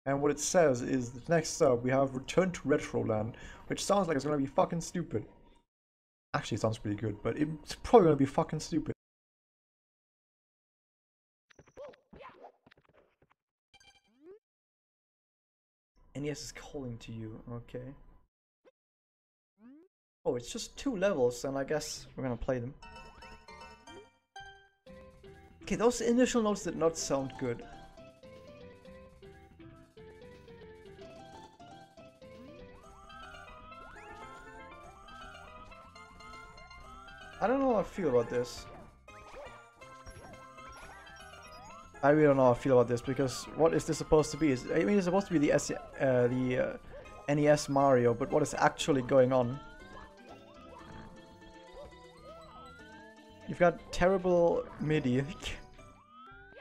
And what it says is that next up we have Return to Retroland, which sounds like it's gonna be fucking stupid. Actually, it sounds pretty good, but it's probably gonna be fucking stupid. NES is calling to you, okay. Oh, it's just 2 levels, and I guess we're gonna play them. Okay, those initial notes did not sound good. I don't know how I feel about this. I really don't know how I feel about this, because what is this supposed to be? I mean, it's supposed to be the NES Mario, but what is actually going on? You've got terrible MIDI.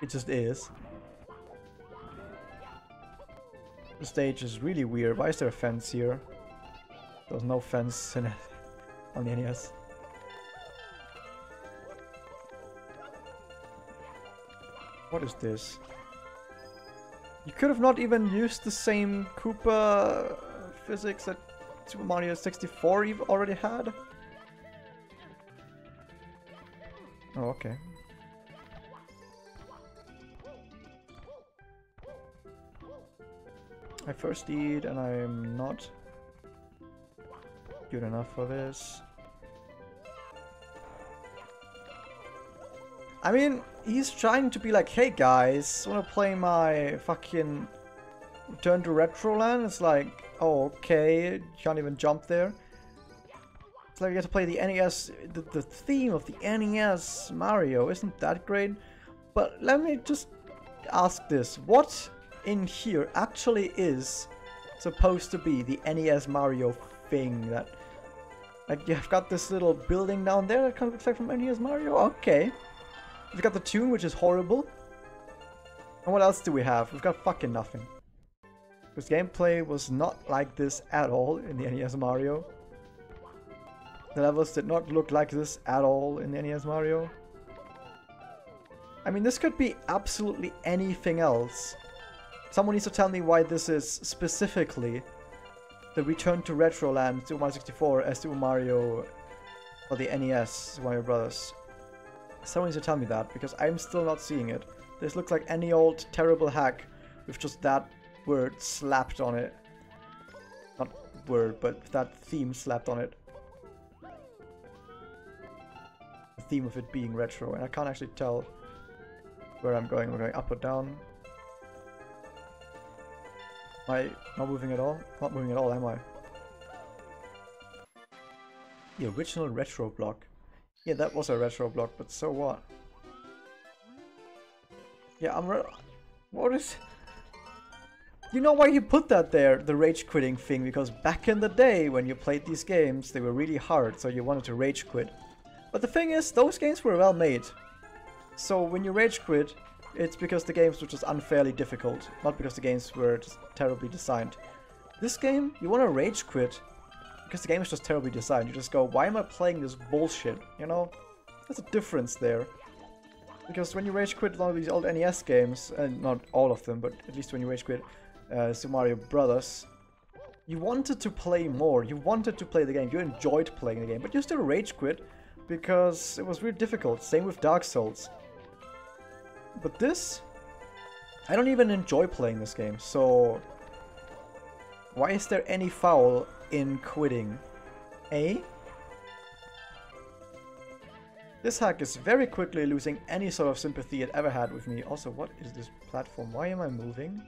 It just is. The stage is really weird. Why is there a fence here? There's no fence in it on the NES. What is this? You could have not even used the same Koopa physics that Super Mario 64 already had? Oh, okay. I first eat and I'm not good enough for this. I mean, he's trying to be like, hey guys, wanna play my fucking Return to Retroland? It's like, oh, okay, you can't even jump there. It's like you get to play the NES, the theme of the NES Mario. Isn't that great? But let me just ask this. What in here actually is supposed to be the NES Mario thing that... Like, you've got this little building down there that kind of looks like from NES Mario? Okay. We've got the tune, which is horrible. And what else do we have? We've got fucking nothing. Because gameplay was not like this at all in the NES Mario. The levels did not look like this at all in the NES Mario. I mean, this could be absolutely anything else. Someone needs to tell me why this is specifically the Return to Retroland Super Mario 64 as Super Mario for the NES, Super Mario Brothers. Someone needs to tell me that, because I'm still not seeing it. This looks like any old terrible hack with just that word slapped on it. Not word, but that theme slapped on it. The theme of it being retro, and I can't actually tell where I'm going. We're going up or down. Am I not moving at all? Not moving at all, am I? The original retro block. Yeah, that was a retro block, but so what? Yeah, what is... You know why you put that there, the rage quitting thing, because back in the day when you played these games, they were really hard, so you wanted to rage quit. But the thing is, those games were well made. So when you rage quit, it's because the games were just unfairly difficult, not because the games were just terribly designed. This game, you want to rage quit because the game is just terribly designed. You just go, why am I playing this bullshit? You know? There's a difference there. Because when you rage quit a lot of these old NES games, and not all of them, but at least when you rage quit Super Mario Brothers, you wanted to play more. You wanted to play the game. You enjoyed playing the game, but you still rage quit because it was really difficult. Same with Dark Souls. But this, I don't even enjoy playing this game, so why is there any foul in quitting? Eh? This hack is very quickly losing any sort of sympathy it ever had with me. Also, what is this platform? Why am I moving?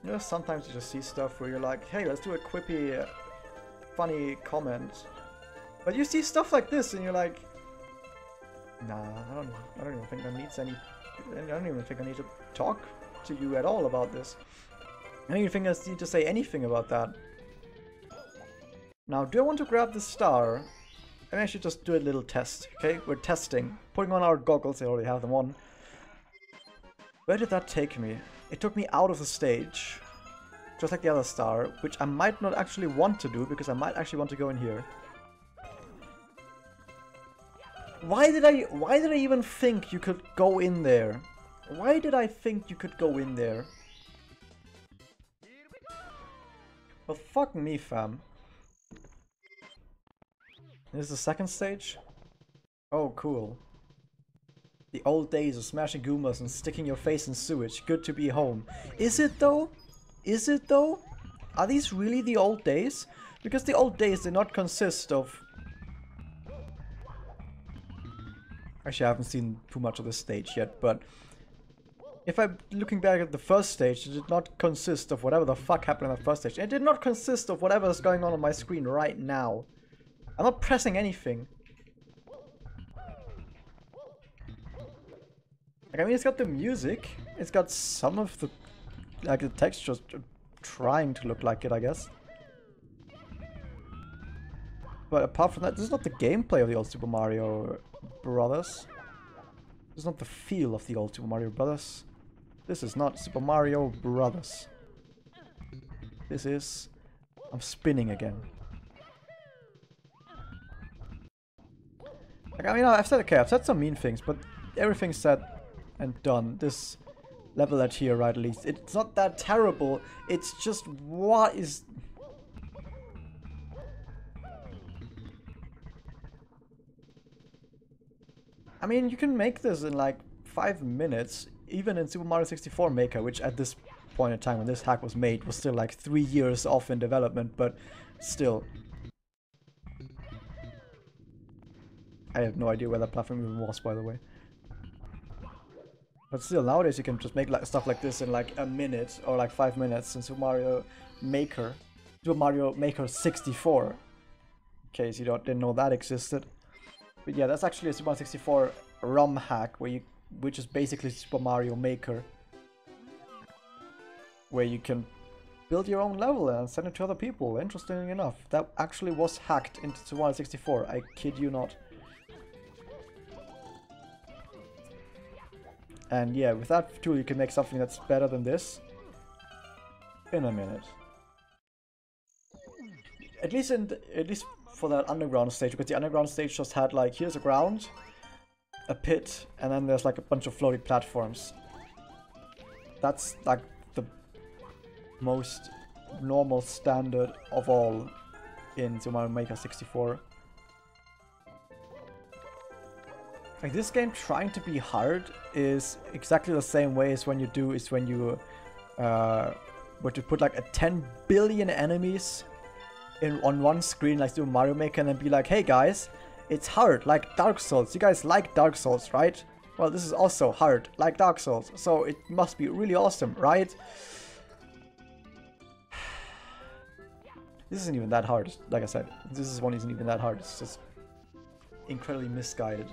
You know, sometimes you just see stuff where you're like, hey, let's do a quippy, funny comment. But you see stuff like this and you're like, nah, I don't even think that needs any... I don't even think I need to talk to you at all about this. I don't even think I need to say anything about that. Now, do I want to grab the star? I actually just do a little test, okay? We're testing. Putting on our goggles, I already have them on. Where did that take me? It took me out of the stage. Just like the other star, which I might not actually want to do, because I might actually want to go in here. Why did I even think you could go in there? Why did I think you could go in there? Well, fuck me, fam. This is the second stage? Oh, cool. The old days of smashing Goombas and sticking your face in sewage. Good to be home. Is it though? Is it though? Are these really the old days? Because the old days did not consist of... Actually, I haven't seen too much of this stage yet, but... If I'm looking back at the first stage, it did not consist of whatever the fuck happened in the first stage. It did not consist of whatever is going on my screen right now. I'm not pressing anything. Like, I mean, it's got the music. It's got some of the... Like, the textures trying to look like it, I guess. But apart from that, this is not the gameplay of the old Super Mario Brothers. This is not the feel of the old Super Mario Brothers. This is not Super Mario Brothers. This is... I'm spinning again. Like, I mean, I've said some mean things, but everything's said and done. This level at here, right, at least, it's not that terrible. It's just, what is... I mean, you can make this in like 5 minutes, even in Super Mario 64 Maker, which at this point in time when this hack was made was still like 3 years off in development, but still. I have no idea where that platform even was, by the way. But still, nowadays you can just make like stuff like this in like a minute or like 5 minutes in Super Mario Maker. Super Mario Maker 64. In case you didn't know that existed. But yeah, that's actually a Super Mario 64 ROM hack which is basically Super Mario Maker. Where you can build your own level and send it to other people. Interestingly enough, that actually was hacked into Super Mario 64. I kid you not. And yeah, with that tool you can make something that's better than this in a minute. At least for that underground stage, because the underground stage just had like, here's a ground, a pit, and then there's like a bunch of floating platforms. That's like the most normal standard of all in Super Mario Maker 64. Like, this game trying to be hard is exactly the same way as when you were to put like a 10 billion enemies on one screen like Super Mario Maker and then be like, hey guys, it's hard like Dark Souls. You guys like Dark Souls, right? Well, this is also hard like Dark Souls, so it must be really awesome, right? This isn't even that hard, like I said. This one isn't even that hard. It's just incredibly misguided.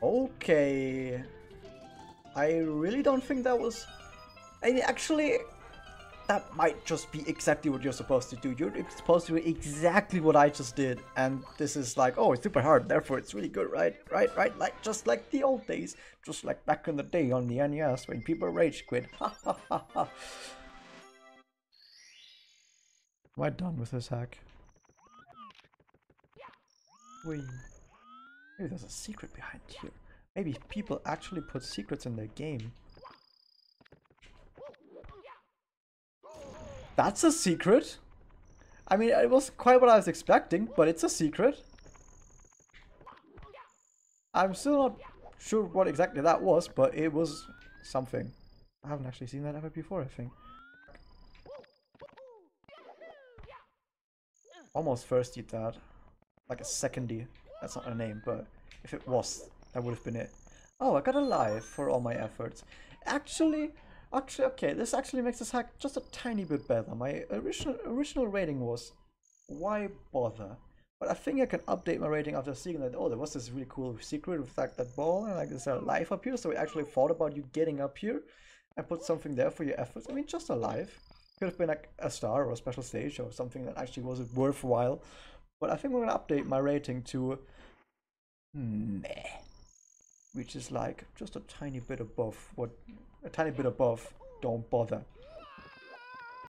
Okay. I really don't think that was... I mean, actually, that might just be exactly what you're supposed to do. You're supposed to do exactly what I just did. And this is like, oh, it's super hard, therefore it's really good, right? Right? Like, just like the old days. Just like back in the day on the NES when people rage quit. Ha ha ha ha. Am I done with this hack? Wait. Maybe there's a secret behind here. Maybe people actually put secrets in their game. That's a secret! I mean, it wasn't quite what I was expecting, but it's a secret. I'm still not sure what exactly that was, but it was something. I haven't actually seen that ever before, I think. Almost firsty that. Like a secondy. That's not a name, but if it was, that would have been it. Oh, I got a life for all my efforts. Actually, okay, this actually makes this hack just a tiny bit better. My original rating was, why bother? But I think I can update my rating after seeing that, oh, there was this really cool secret with like that ball and like there's a life up here, so we actually thought about you getting up here and put something there for your efforts. I mean, just a life. Could have been like a star or a special stage or something that actually was worthwhile. But I think we're gonna update my rating to meh, which is like just a tiny bit above don't bother.